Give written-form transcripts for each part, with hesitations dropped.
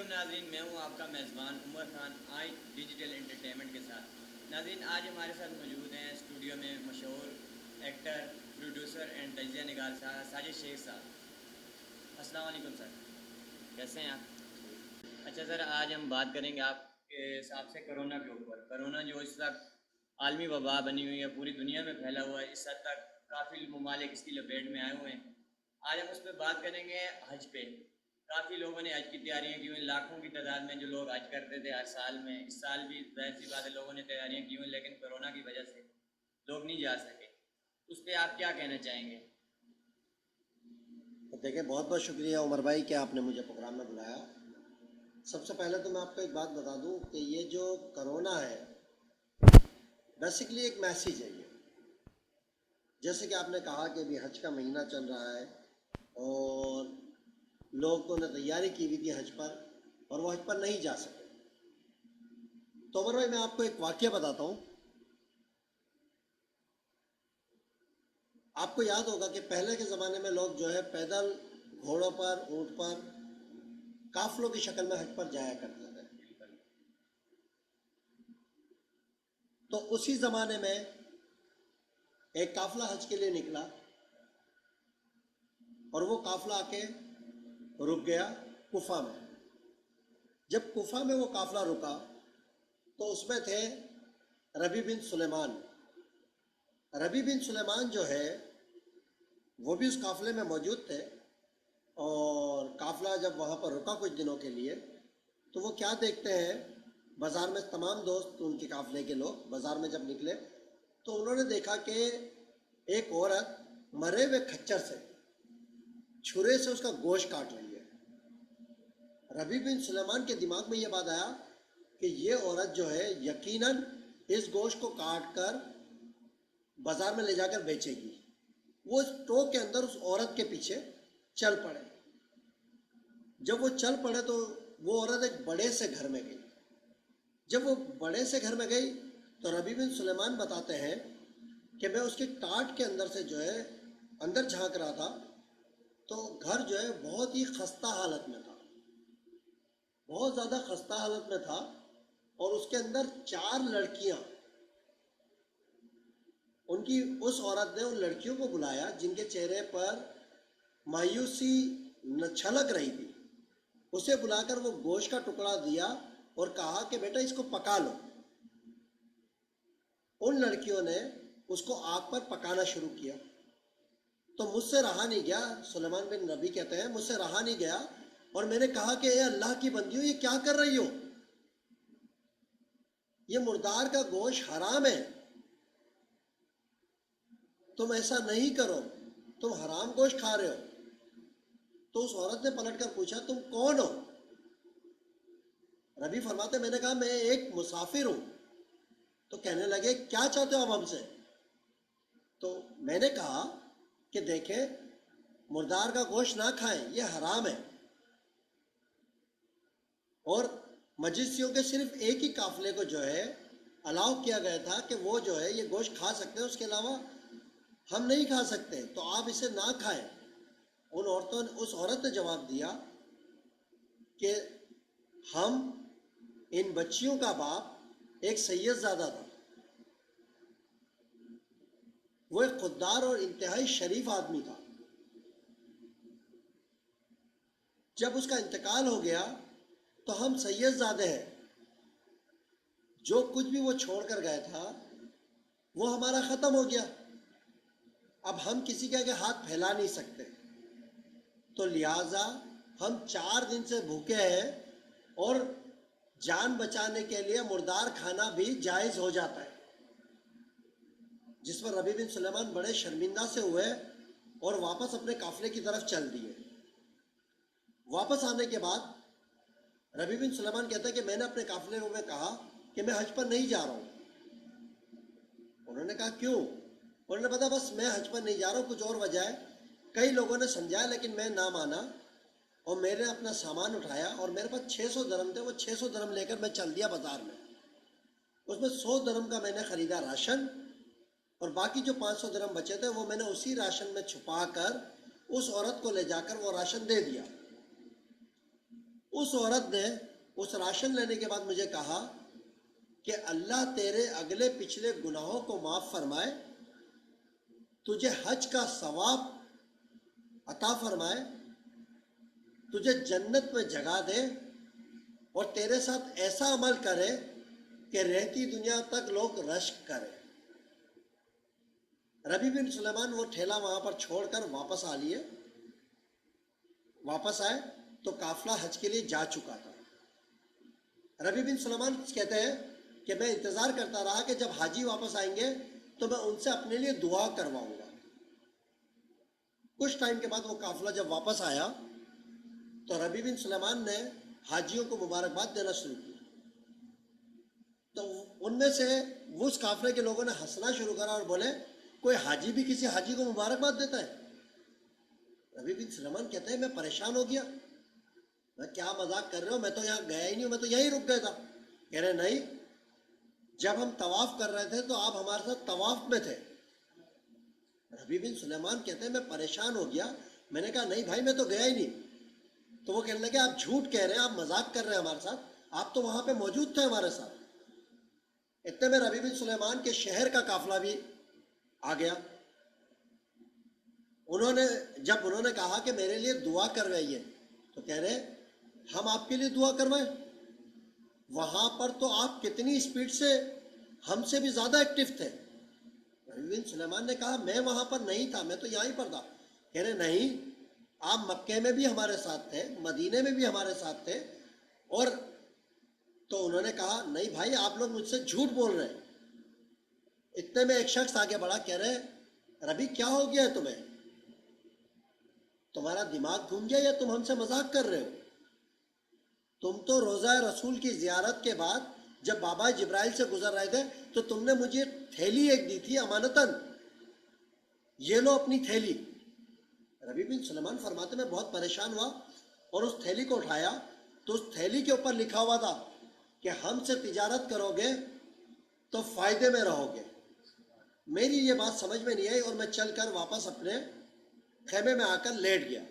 علیکم ناظرین، میں ہوں آپ کا میزبان عمر خان آئی ڈیجیٹل انٹرٹینمنٹ کے ساتھ۔ ناظرین، آج ہمارے ساتھ موجود ہیں اسٹوڈیو میں مشہور ایکٹر، پروڈیوسر اینڈ تجزیہ نگار ساجد شیخ صاحب۔ السلام علیکم سر، کیسے ہیں آپ؟ اچھا سر، آج ہم بات کریں گے آپ کے حساب سے کرونا کے اوپر۔ کرونا جو اس وقت عالمی وبا بنی ہوئی ہے، پوری دنیا میں پھیلا ہوا ہے، اس حد تک کافی ممالک اس کی لپیٹ میں آئے ہوئے ہیں۔ آج ہم اس پہ بات کریں گے حج پہ۔ کافی لوگوں نے حج کی تیاریاں کی ہوئی، لاکھوں کی تعداد میں جو لوگ حج کرتے تھے ہر سال میں، اس سال بھی ظاہر سی بات ہے لوگوں نے تیاریاں کی ہوئی، لیکن کرونا کی وجہ سے لوگ نہیں جا سکے۔ اس پہ آپ کیا کہنا چاہیں گے؟ دیکھیں، بہت بہت شکریہ عمر بھائی کہ آپ نے مجھے پروگرام میں بلایا۔ سب سے پہلے تو میں آپ کو ایک بات بتا دوں کہ یہ جو کرونا ہے بیسیکلی ایک میسیج ہے۔ یہ جیسے کہ آپ نے کہا کہ ابھی حج کا مہینہ چل رہا ہے اور لوگوں نے تیاری کی ہوئی تھی حج پر اور وہ حج پر نہیں جا سکے۔ تو عمر بھائی، میں آپ کو ایک واقعہ بتاتا ہوں۔ آپ کو یاد ہوگا کہ پہلے کے زمانے میں لوگ جو ہے پیدل، گھوڑوں پر، اونٹ پر، قافلوں کی شکل میں حج پر جایا کرتے تھے۔ تو اسی زمانے میں ایک قافلہ حج کے لیے نکلا اور وہ قافلہ آ کے رک گیا کوفہ میں۔ جب کوفہ میں وہ قافلہ رکا تو اس میں تھے ربیع بن سلیمان۔ ربیع بن سلیمان جو ہے وہ بھی اس قافلے میں موجود تھے، اور قافلہ جب وہاں پر رکا کچھ دنوں کے لیے تو وہ کیا دیکھتے ہیں، بازار میں تمام دوست ان کے قافلے کے لوگ بازار میں جب نکلے تو انہوں نے دیکھا کہ ایک عورت مرے ہوئے کھچر سے چھرے سے اس کا گوشت کاٹ رہی ہے۔ ربیع بن سلیمان کے دماغ میں یہ بات آیا کہ یہ عورت جو ہے یقیناً اس گوشت کو کاٹ کر بازار میں لے جا کر بیچے گی۔ وہ اس ٹوک کے اندر اس عورت کے پیچھے چل پڑے۔ جب وہ چل پڑے تو وہ عورت ایک بڑے سے گھر میں گئی۔ جب وہ بڑے سے گھر میں گئی تو ربیع بن سلیمان بتاتے ہیں کہ میں اس کی ٹاٹ کے اندر سے جو ہے اندر جھانک رہا تھا تو گھر جو ہے بہت ہی خستہ حالت میں تھا، بہت زیادہ خستہ حالت میں تھا، اور اس کے اندر 4 لڑکیاں، ان کی اس عورت نے ان لڑکیوں کو بلایا جن کے چہرے پر مایوسی چھلک رہی تھی۔ اسے بلا کر وہ گوشت کا ٹکڑا دیا اور کہا کہ بیٹا اس کو پکا لو۔ ان لڑکیوں نے اس کو آگ پر پکانا شروع کیا تو مجھ سے رہا نہیں گیا۔ سلیمان بن ربیع کہتے ہیں مجھ سے رہا نہیں گیا اور میں نے کہا کہ اے اللہ کی بندیوں، یہ کیا کر رہی ہو؟ یہ مردار کا گوشت حرام ہے، تم ایسا نہیں کرو، تم حرام گوشت کھا رہے ہو۔ تو اس عورت نے پلٹ کر پوچھا تم کون ہو؟ ربیع فرماتے میں نے کہا میں ایک مسافر ہوں۔ تو کہنے لگے کیا چاہتے ہو آپ ہم سے؟ تو میں نے کہا کہ دیکھیں، مردار کا گوشت نہ کھائیں، یہ حرام ہے، اور مجوسیوں کے صرف ایک ہی قافلے کو جو ہے الاؤ کیا گیا تھا کہ وہ جو ہے یہ گوشت کھا سکتے ہیں، اس کے علاوہ ہم نہیں کھا سکتے، تو آپ اسے نہ کھائیں۔ اس عورت نے جواب دیا کہ ہم ان بچیوں کا باپ ایک سید زادہ تھا، وہ ایک خوددار اور انتہائی شریف آدمی تھا۔ جب اس کا انتقال ہو گیا تو ہم سید زادے ہیں، جو کچھ بھی وہ چھوڑ کر گیا تھا وہ ہمارا ختم ہو گیا، اب ہم کسی کے آگے ہاتھ پھیلا نہیں سکتے، تو لہٰذا ہم 4 دن سے بھوکے ہیں، اور جان بچانے کے لیے مردار کھانا بھی جائز ہو جاتا ہے۔ جس پر ربیع بن سلیمان بڑے شرمندہ سے ہوئے اور واپس اپنے قافلے کی طرف چل دیے۔ واپس آنے کے بعد ربیع بن سلیمان کہتا ہے کہ میں نے اپنے قافلے میں کہا کہ میں حج پر نہیں جا رہا ہوں۔ انہوں نے کہا کیوں؟ انہوں نے بتا بس میں حج پر نہیں جا رہا ہوں، کچھ اور وجہ ہے۔ کئی لوگوں نے سمجھایا لیکن میں نہ مانا، اور میں نے اپنا سامان اٹھایا اور میرے پاس 600 درہم تھے، وہ 600 درہم لے کر میں چل دیا بازار میں۔ اس میں 100 درہم کا میں نے خریدا راشن، اور باقی جو 500 درہم بچے تھے وہ میں نے اسی راشن میں چھپا کر اس عورت کو لے جا کر وہ راشن دے دیا۔ اس عورت نے اس راشن لینے کے بعد مجھے کہا کہ اللہ تیرے اگلے پچھلے گناہوں کو معاف فرمائے، تجھے حج کا ثواب عطا فرمائے، تجھے جنت میں جگہ دے، اور تیرے ساتھ ایسا عمل کرے کہ رہتی دنیا تک لوگ رشک کریں۔ ربیع بن سلیمان وہ ٹھیلا وہاں پر چھوڑ کر واپس آ لیے، واپس آئے تو قافلہ حج کے لیے جا چکا تھا۔ ربیع بن سلیمان کہتے ہیں کہ میں انتظار کرتا رہا کہ جب حاجی واپس آئیں گے تو میں ان سے اپنے لیے دعا کرواؤں گا۔ کچھ ٹائم کے بعد وہ قافلہ جب واپس آیا تو ربیع بن سلیمان نے حاجیوں کو مبارکباد دینا شروع کی، تو ان میں سے اس قافلے کے لوگوں نے ہنسنا شروع کرا اور بولے کوئی حاجی بھی کسی حاجی کو مبارکباد دیتا ہے؟ ربیع بن سلیمان کہتے ہیں میں پریشان ہو گیا، میں کیا مذاق کر رہے ہو، میں تو یہاں گیا ہی نہیں ہوں، میں تو یہیں رک گیا تھا۔ کہہ رہے نہیں، جب ہم طواف کر رہے تھے تو آپ ہمارے ساتھ طواف میں تھے۔ ربیع بن سلیمان کہتے ہیں میں پریشان ہو گیا، میں نے کہا نہیں بھائی میں تو گیا ہی نہیں۔ تو وہ کہنے لگے آپ جھوٹ کہہ رہے ہیں، آپ مذاق کر رہے ہیں ہمارے ساتھ، آپ تو وہاں پہ موجود تھے ہمارے ساتھ۔ اتنے میں ربیع بن سلیمان کے شہر کا قافلہ بھی آ گیا۔ جب انہوں نے کہا کہ میرے لیے دعا کروائیے، تو کہہ رہے ہم آپ کے لیے دعا کروائیں؟ وہاں پر تو آپ کتنی اسپیڈ سے ہم سے بھی زیادہ ایکٹیو تھے۔ ربیع بن سلیمان نے کہا میں وہاں پر نہیں تھا، میں تو یہیں پر تھا۔ کہہ رہے نہیں، آپ مکے میں بھی ہمارے ساتھ تھے، مدینے میں بھی ہمارے ساتھ تھے، اور تو انہوں نے کہا نہیں بھائی آپ لوگ مجھ سے جھوٹ بول رہے ہیں۔ اتنے میں ایک شخص آگے بڑھا، کہہ رہے ربیع کیا ہو گیا ہے تمہیں؟ تمہارا دماغ گھوم گیا یا تم ہم سے مذاق کر رہے ہو؟ تم تو روضہ رسول کی زیارت کے بعد جب بابا جبرائیل سے گزر رہے تھے تو تم نے مجھے تھیلی ایک دی تھی امانتاً، یہ لو اپنی تھیلی۔ ربیع بن سلیمان فرماتے میں بہت پریشان ہوا اور اس تھیلی کو اٹھایا تو اس تھیلی کے اوپر لکھا ہوا تھا کہ ہم سے تجارت کرو گے تو فائدے میں رہو گے۔ میری یہ بات سمجھ میں نہیں آئی اور میں چل کر واپس اپنے خیمے میں آ کر لیٹ گیا۔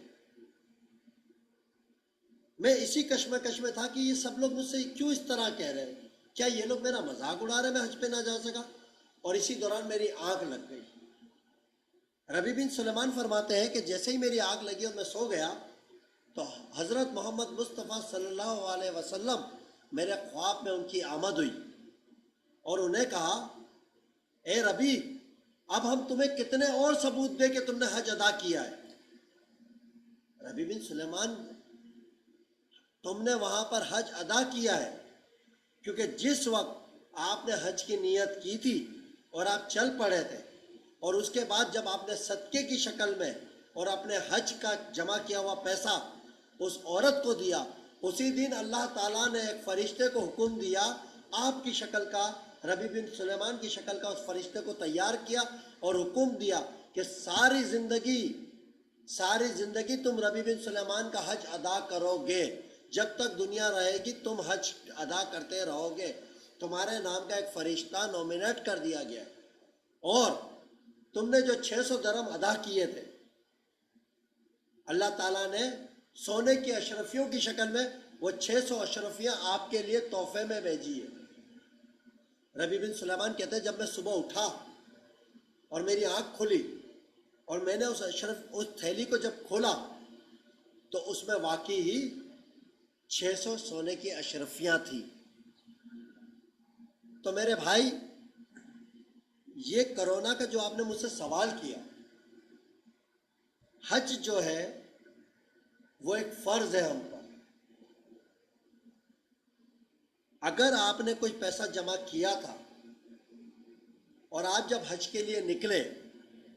میں اسی کشمکش میں تھا کہ یہ سب لوگ مجھ سے کیوں اس طرح کہہ رہے ہیں، کیا یہ لوگ میرا مذاق اڑا رہے ہیں میں حج پہ نہ جا سکا؟ اور اسی دوران میری آنکھ لگ گئی۔ ربیع بن سلیمان فرماتے ہیں کہ جیسے ہی میری آنکھ لگی اور میں سو گیا تو حضرت محمد مصطفیٰ صلی اللہ علیہ وسلم میرے خواب میں ان کی آمد ہوئی اور انہیں کہا اے ربیع اب ہم تمہیں کتنے اور ثبوت دیں کہ تم نے حج ادا کیا ہے؟ ربیع بن سلیمان تم نے وہاں پر حج ادا کیا ہے، کیونکہ جس وقت آپ نے حج کی نیت کی تھی اور آپ چل پڑے تھے اور اس کے بعد جب آپ نے صدقے کی شکل میں اور اپنے حج کا جمع کیا ہوا پیسہ اس عورت کو دیا، اسی دن اللہ تعالیٰ نے ایک فرشتے کو حکم دیا، آپ کی شکل کا، ربیع بن سلیمان کی شکل کا اس فرشتے کو تیار کیا اور حکم دیا کہ ساری زندگی تم ربیع بن سلیمان کا حج ادا کرو گے، جب تک دنیا رہے گی تم حج ادا کرتے رہو گے، تمہارے نام کا ایک فرشتہ نومینیٹ کر دیا گیا، اور تم نے جو 600 درہم ادا کیے تھے اللہ تعالیٰ نے سونے کی اشرفیوں کی شکل میں وہ 600 اشرفیاں آپ کے لیے تحفے میں بھیجی ہے۔ ربیع بن سلیمان کہتے ہیں جب میں صبح اٹھا اور میری آنکھ کھلی اور میں نے اس تھیلی کو جب کھولا تو اس میں واقعی ہی 600 سونے کی اشرفیاں تھیں۔ تو میرے بھائی یہ کرونا کا جو آپ نے مجھ سے سوال کیا، حج جو ہے وہ ایک فرض ہے ہم پر۔ اگر آپ نے کوئی پیسہ جمع کیا تھا اور آپ جب حج کے لیے نکلے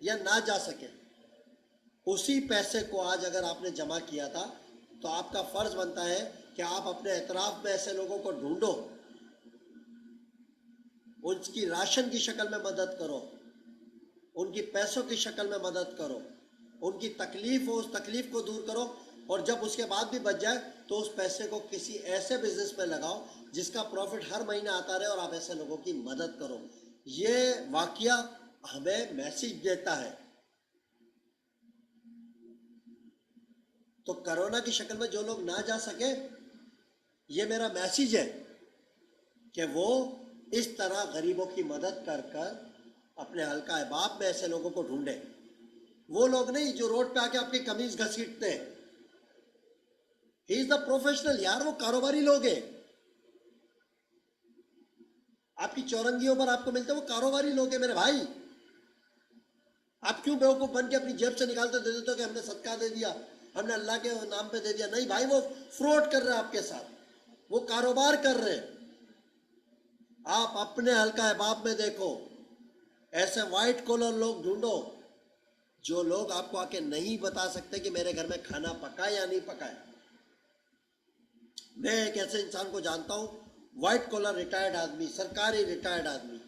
یا نہ جا سکے، اسی پیسے کو آج اگر آپ نے جمع کیا تھا تو آپ کا فرض بنتا ہے کہ آپ اپنے اطراف میں ایسے لوگوں کو ڈھونڈو، ان کی راشن کی شکل میں مدد کرو، ان کی پیسوں کی شکل میں مدد کرو، ان کی تکلیف ہو اس تکلیف کو دور کرو، اور جب اس کے بعد بھی بچ جائے تو اس پیسے کو کسی ایسے بزنس میں لگاؤ جس کا پروفٹ ہر مہینے آتا رہے اور آپ ایسے لوگوں کی مدد کرو۔ یہ واقعہ ہمیں میسج دیتا ہے۔ تو کرونا کی شکل میں جو لوگ نہ جا سکے یہ میرا میسیج ہے کہ وہ اس طرح غریبوں کی مدد کر کر اپنے حلقہ احباب میں ایسے لوگوں کو ڈھونڈے. وہ لوگ نہیں جو روڈ پہ آ کے آپ کی قمیض گھسیٹتے ہیں. ہی از دا پروفیشنل یار, وہ کاروباری لوگ ہیں. آپ کی چورنگیوں پر آپ کو ملتے ہیں وہ کاروباری لوگ ہیں میرے بھائی. آپ کیوں بیوقوف بن کے اپنی جیب سے نکالتے دے دیتے ہو کہ ہم نے صدقہ دے دیا, ہم نے اللہ کے نام پہ دے دیا؟ نہیں بھائی, وہ فراڈ کر رہے ہیں آپ کے ساتھ, وہ کاروبار کر رہے ہیں. آپ اپنے حلقہ احباب میں دیکھو, ایسے وائٹ کالر لوگ ڈھونڈو جو لوگ آپ کو آ کے نہیں بتا سکتے کہ میرے گھر میں کھانا پکا یا نہیں پکا ہے. میں ایک ایسے انسان کو جانتا ہوں, وائٹ کالر ریٹائرڈ آدمی, سرکاری ریٹائرڈ آدمی.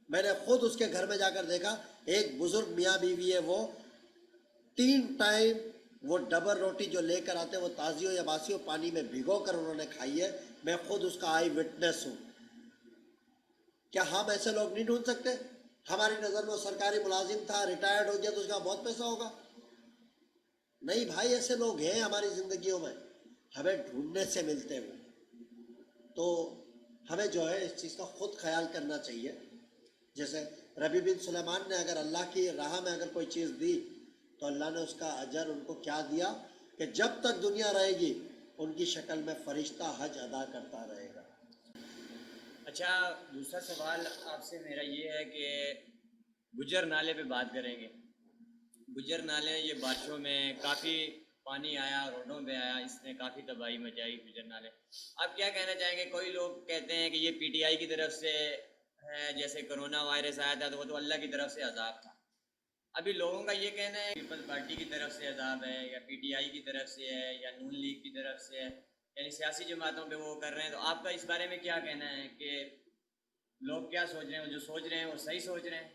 میں نے خود اس کے گھر میں جا کر دیکھا, ایک بزرگ میاں بیوی ہے, وہ 3 ٹائم وہ ڈبل روٹی جو لے کر آتے ہیں وہ تازی ہو یا باسی ہو پانی میں بھگو کر انہوں نے کھائی ہے. میں خود اس کا آئی وٹنس ہوں. کیا ہم ایسے لوگ نہیں ڈھونڈ سکتے؟ ہماری نظر میں وہ سرکاری ملازم تھا, ریٹائرڈ ہو گیا تو اس کا بہت پیسہ ہوگا. نہیں بھائی, ایسے لوگ ہیں ہماری زندگیوں میں, ہمیں ڈھونڈنے سے ملتے ہوئے. تو ہمیں جو ہے اس چیز کا خود خیال کرنا چاہیے. جیسے ربیع بن سلیمان نے اگر اللہ کی راہ میں اگر کوئی چیز دی تو اللہ نے اس کا اجر ان کو کیا دیا کہ جب تک دنیا رہے گی ان کی شکل میں فرشتہ حج ادا کرتا رہے گا. اچھا, دوسرا سوال آپ سے میرا یہ ہے کہ گجر نالے پہ بات کریں گے. گجر نالے یہ بارشوں میں کافی پانی آیا, روڈوں پہ آیا, اس نے کافی تباہی مچائی گجر نالے. آپ کیا کہنا چاہیں گے؟ کوئی لوگ کہتے ہیں کہ یہ پی ٹی آئی کی طرف سے ہے, جیسے کرونا وائرس آیا تھا تو وہ تو اللہ کی طرف سے عذاب تھا. ابھی لوگوں کا یہ کہنا ہے پیپلز پارٹی کی طرف سے عذاب ہے, یا پی ٹی آئی کی طرف سے ہے, یا نون لیگ کی طرف سے ہے, یعنی سیاسی جماعتوں پہ وہ کر رہے ہیں. تو آپ کا اس بارے میں کیا کہنا ہے کہ لوگ کیا سوچ رہے ہیں؟ وہ جو سوچ رہے ہیں وہ صحیح سوچ رہے ہیں؟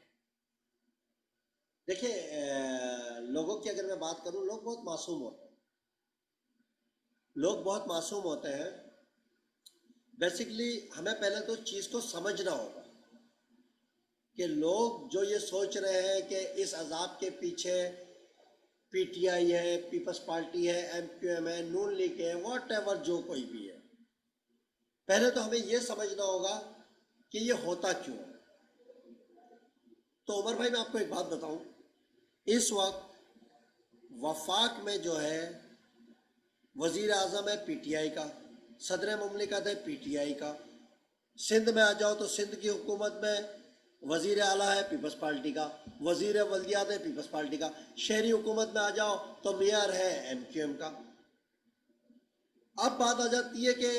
دیکھیں, لوگوں کی اگر میں بات کروں, لوگ بہت معصوم ہوتے ہیں. لوگ بہت معصوم ہوتے ہیں. بیسیکلی ہمیں پہلے تو چیز کو سمجھنا ہوگا کہ لوگ جو یہ سوچ رہے ہیں کہ اس عذاب کے پیچھے پی ٹی آئی ہے, پیپلز پارٹی ہے, ایم کیو ایم ہے, نون لیگ ہے, واٹ ایور جو کوئی بھی ہے, پہلے تو ہمیں یہ سمجھنا ہوگا کہ یہ ہوتا کیوں ہے. تو عمر بھائی, میں آپ کو ایک بات بتاؤں, اس وقت وفاق میں جو ہے وزیر اعظم ہے پی ٹی آئی کا, صدر مملکت ہے پی ٹی آئی کا. سندھ میں آ جاؤ تو سندھ کی حکومت میں وزیر اعلیٰ ہے پیپلز پارٹی کا, وزیر ولدیات ہے پیپلز پارٹی کا. شہری حکومت میں آ جاؤ تو میئر ہے ایم کیو ایم کا. اب بات آ جاتی ہے کہ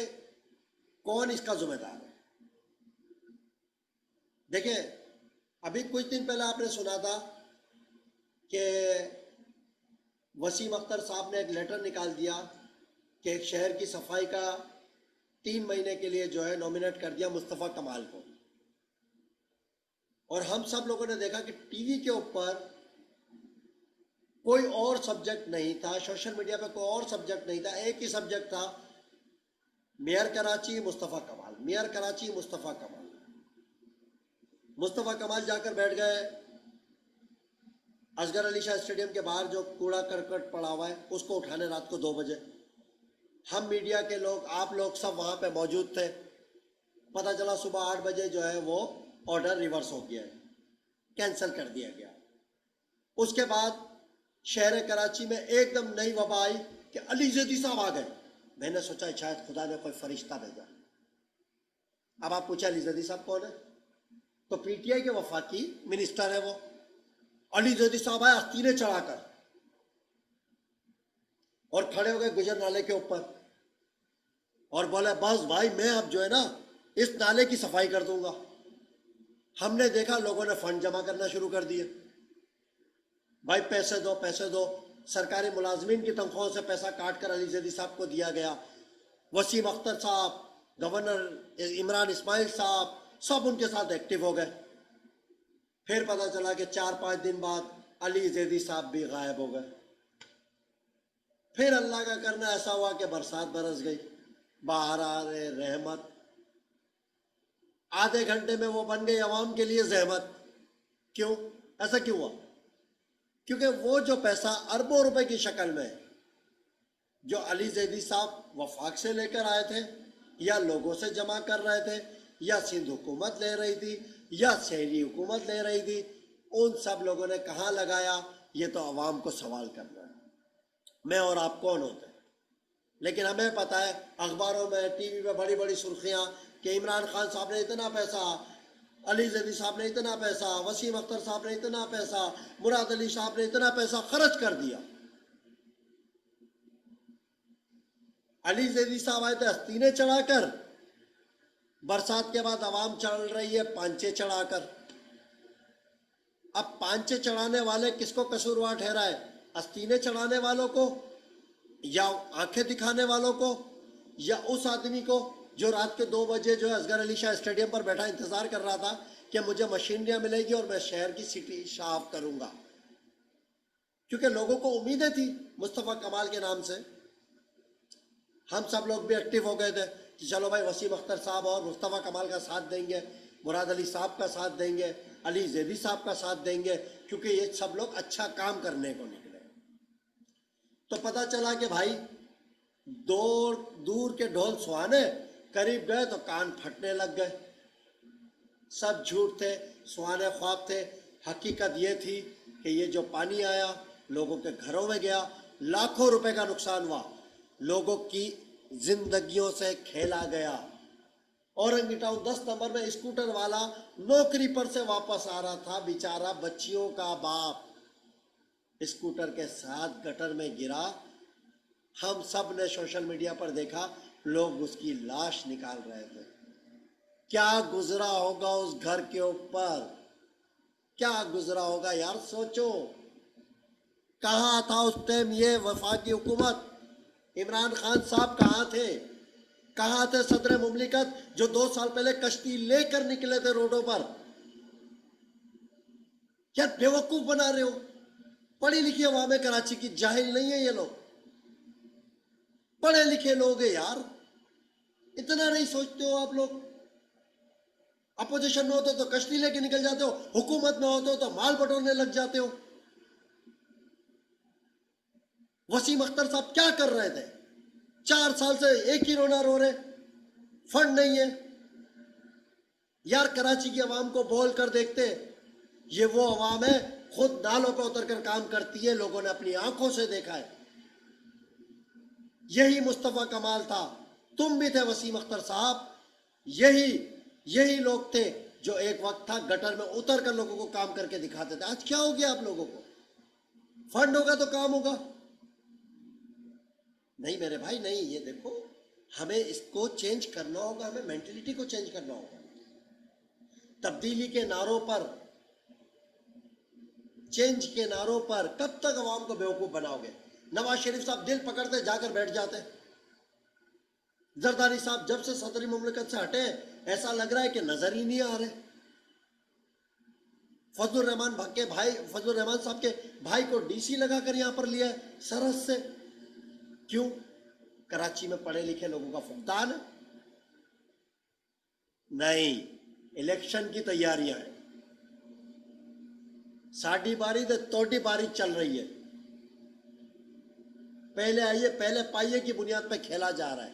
کون اس کا ذمہ دار ہے. دیکھیں, ابھی کچھ دن پہلے آپ نے سنا تھا کہ وسیم اختر صاحب نے ایک لیٹر نکال دیا کہ ایک شہر کی صفائی کا 3 مہینے کے لیے جو ہے نومینیٹ کر دیا مصطفیٰ کمال کو. اور ہم سب لوگوں نے دیکھا کہ ٹی وی کے اوپر کوئی اور سبجیکٹ نہیں تھا, سوشل میڈیا پہ کوئی اور سبجیکٹ نہیں تھا, ایک ہی سبجیکٹ تھا, میئر کراچی مصطفیٰ کمال, میئر کراچی مصطفیٰ کمال. مصطفیٰ کمال جا کر بیٹھ گئے اصغر علی شاہ اسٹیڈیم کے باہر, جو کوڑا کرکٹ پڑا ہوا ہے اس کو اٹھانے رات کو 2 بجے. ہم میڈیا کے لوگ, آپ لوگ سب وہاں پہ موجود تھے. پتہ چلا صبح 8 بجے جو ہے وہ آرڈر ریورس ہو گیا ہے, کینسل کر دیا گیا. اس کے بعد شہر کراچی میں ایک دم نئی وبا آئی کہ علی زیدی صاحب آ گئے. میں نے سوچا شاید خدا نے کوئی فرشتہ بھیجا. اب آپ پوچھیں علی زیدی صاحب کون ہے؟ تو پی ٹی آئی کے وفاقی منسٹر ہے وہ. علی زیدی صاحب آئے آستینیں چڑھا کر اور کھڑے ہو گئے گجر نالے کے اوپر اور بولے بس بھائی میں اب جو ہے نا اس نالے کی صفائی کر دوں گا. ہم نے دیکھا لوگوں نے فنڈ جمع کرنا شروع کر دیے, بھائی پیسے دو پیسے دو. سرکاری ملازمین کی تنخواہوں سے پیسہ کاٹ کر علی زیدی صاحب کو دیا گیا. وسیم اختر صاحب, گورنر عمران اسماعیل صاحب, سب ان کے ساتھ ایکٹیو ہو گئے. پھر پتہ چلا کہ 4-5 دن بعد علی زیدی صاحب بھی غائب ہو گئے. پھر اللہ کا کرنا ایسا ہوا کہ برسات برس گئی, باہر آ رہے رحمت. آدھے گھنٹے میں وہ بن گئی عوام کے لیے زحمت. کیوں ایسا کیوں ہوا؟ کیونکہ وہ جو پیسہ اربوں روپے کی شکل میں جو علی زیدی صاحب وفاق سے لے کر آئے تھے یا لوگوں سے جمع کر رہے تھے یا سندھ حکومت لے رہی تھی یا شہری حکومت لے رہی تھی، ان سب لوگوں نے کہاں لگایا، یہ تو عوام کو سوال کرنا ہے۔ میں اور آپ کون ہوتے ہیں؟ لیکن ہمیں پتہ ہے، اخباروں میں ٹی وی پہ بڑی بڑی سرخیاں کہ عمران خان صاحب نے اتنا پیسہ، علی زیدی صاحب نے اتنا پیسہ، وسیم اختر صاحب نے اتنا پیسہ، مراد علی صاحب نے اتنا پیسہ خرچ کر دیا۔ علی زیدی صاحب آئے تھے آستینیں چڑھا کر، برسات کے بعد عوام چڑھ رہی ہے پانچے چڑھا کر۔ اب پانچے چڑھانے والے کس کو قصوروار ٹھہرائے؟ آستینیں چڑھانے والوں کو، یا آنکھیں دکھانے والوں کو، یا اس آدمی کو جو رات کے 2 بجے جو ہے اصغر علی شاہ اسٹیڈیم پر بیٹھا انتظار کر رہا تھا کہ مجھے مشینریاں ملے گی اور میں شہر کی سٹی صاف کروں گا، کیونکہ لوگوں کو امیدیں تھی مصطفیٰ کمال کے نام سے۔ ہم سب لوگ بھی ایکٹیو ہو گئے تھے کہ چلو بھائی وسیم اختر صاحب اور مصطفیٰ کمال کا ساتھ دیں گے، مراد علی صاحب کا ساتھ دیں گے، علی زیدی صاحب کا ساتھ دیں گے، کیونکہ یہ سب لوگ اچھا کام کرنے کو نکلے۔ تو پتہ چلا کہ بھائی دور کے ڈھول سہانے، قریب گئے تو کان پھٹنے لگ گئے۔ سب جھوٹ تھے، سہانے خواب تھے۔ حقیقت یہ تھی کہ یہ جو پانی آیا لوگوں کے گھروں میں گیا، لاکھوں روپے کا نقصان ہوا، لوگوں کی زندگیوں سے کھیلا گیا۔ اورنگی ٹاؤن 10 نمبر میں اسکوٹر والا نوکری پر سے واپس آ رہا تھا، بیچارہ بچیوں کا باپ اسکوٹر کے ساتھ گٹر میں گرا۔ ہم سب نے سوشل میڈیا پر دیکھا، لوگ اس کی لاش نکال رہے تھے۔ کیا گزرا ہوگا اس گھر کے اوپر، کیا گزرا ہوگا یار، سوچو۔ کہاں تھا اس ٹائم یہ وفاقی حکومت؟ عمران خان صاحب کہاں تھے؟ کہاں تھے صدر مملکت جو 2 سال پہلے کشتی لے کر نکلے تھے روڈوں پر؟ کیا بیوقوف بنا رہے ہو؟ پڑھی لکھی عوام کراچی کی جاہل نہیں ہے یہ لوگ، پڑھے لکھے لوگ ہیں یار، اتنا نہیں سوچتے ہو آپ لوگ؟ اپوزیشن میں ہوتے تو کشتی لے کے نکل جاتے ہو، حکومت میں ہوتے ہو تو مال بٹورنے لگ جاتے ہو۔ وسیم اختر صاحب کیا کر رہے تھے؟ 4 سال سے ایک ہی رونا رو رہے، فنڈ نہیں ہے یار۔ کراچی کی عوام کو بول کر دیکھتے، یہ وہ عوام ہے خود نالوں پہ اتر کر کام کرتی ہے، لوگوں نے اپنی آنکھوں سے دیکھا ہے۔ یہی مصطفیٰ کمال تھا، تم بھی تھے وسیم اختر صاحب، یہی لوگ تھے جو ایک وقت تھا گٹر میں اتر کر لوگوں کو کام کر کے دکھاتے تھے۔ آج کیا ہو گیا آپ لوگوں کو؟ فنڈ ہوگا تو کام ہوگا؟ نہیں میرے بھائی نہیں، یہ دیکھو ہمیں اس کو چینج کرنا ہوگا، ہمیں مینٹلٹی کو چینج کرنا ہوگا۔ تبدیلی کے نعروں پر، چینج کے نعروں پر کب تک عوام کو بیوقوف بناؤ گے؟ نواز شریف صاحب دل پکڑتے جا کر بیٹھ جاتے، زرداری صاحب جب سے صدر مملکت سے ہٹے ایسا لگ رہا ہے کہ نظر ہی نہیں آ رہے۔ فضل الرحمان صاحب کے بھائی کو ڈی سی لگا کر یہاں پر لیا ہے سرحد سے، کیوں؟ کراچی میں پڑھے لکھے لوگوں کا فقدان ہے؟ نہیں، الیکشن کی تیاریاں ہیں، ساڈی باری تے توڑی باری چل رہی ہے، پہلے آئیے پہلے پائیے کی بنیاد پہ کھیلا جا رہا ہے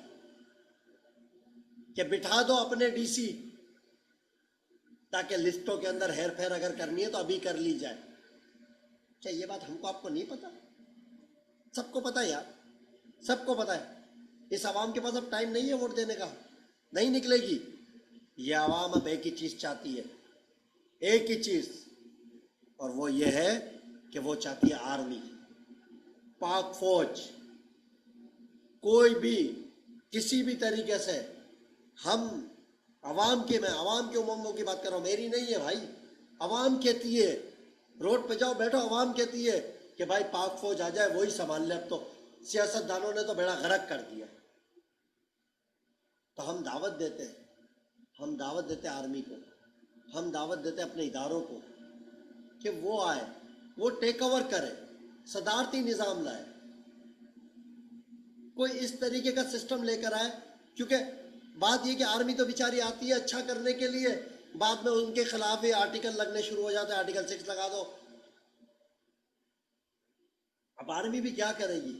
کہ بٹھا دو اپنے ڈی سی تاکہ لسٹوں کے اندر ہیر پھیر اگر کرنی ہے تو ابھی کر لی جائے۔ کیا یہ بات ہم کو آپ کو نہیں پتا؟ سب کو پتا ہے یار، سب کو پتا ہے۔ اس عوام کے پاس اب ٹائم نہیں ہے ووٹ دینے کا، نہیں نکلے گی۔ یہ عوام اب ایک ہی چیز چاہتی ہے، ایک ہی چیز، اور وہ یہ ہے کہ وہ چاہتی ہے آرمی، پاک فوج، کوئی بھی کسی بھی طریقے سے۔ ہم عوام کے، میں عوام کے امنگوں کی بات کر رہا ہوں، میری نہیں ہے بھائی، عوام کہتی ہے، روڈ پہ جاؤ بیٹھو، عوام کہتی ہے کہ بھائی پاک فوج آ جائے وہی سنبھال لے۔ اب تو سیاست دانوں نے تو بیڑا غرق کر دیا۔ تو ہم دعوت دیتے ہیں، ہم دعوت دیتے آرمی کو، ہم دعوت دیتے اپنے اداروں کو کہ وہ آئے، وہ ٹیک اوور کرے، صدارتی نظام لائے، کوئی اس طریقے کا سسٹم لے کر آئے۔ کیونکہ بات یہ کہ آرمی تو بیچاری آتی ہے اچھا کرنے کے لیے، بعد میں ان کے خلاف ہی آرٹیکل لگنے شروع ہو جاتے ہیں، آرٹیکل 6 لگا دو۔ اب آرمی بھی کیا کرے گی؟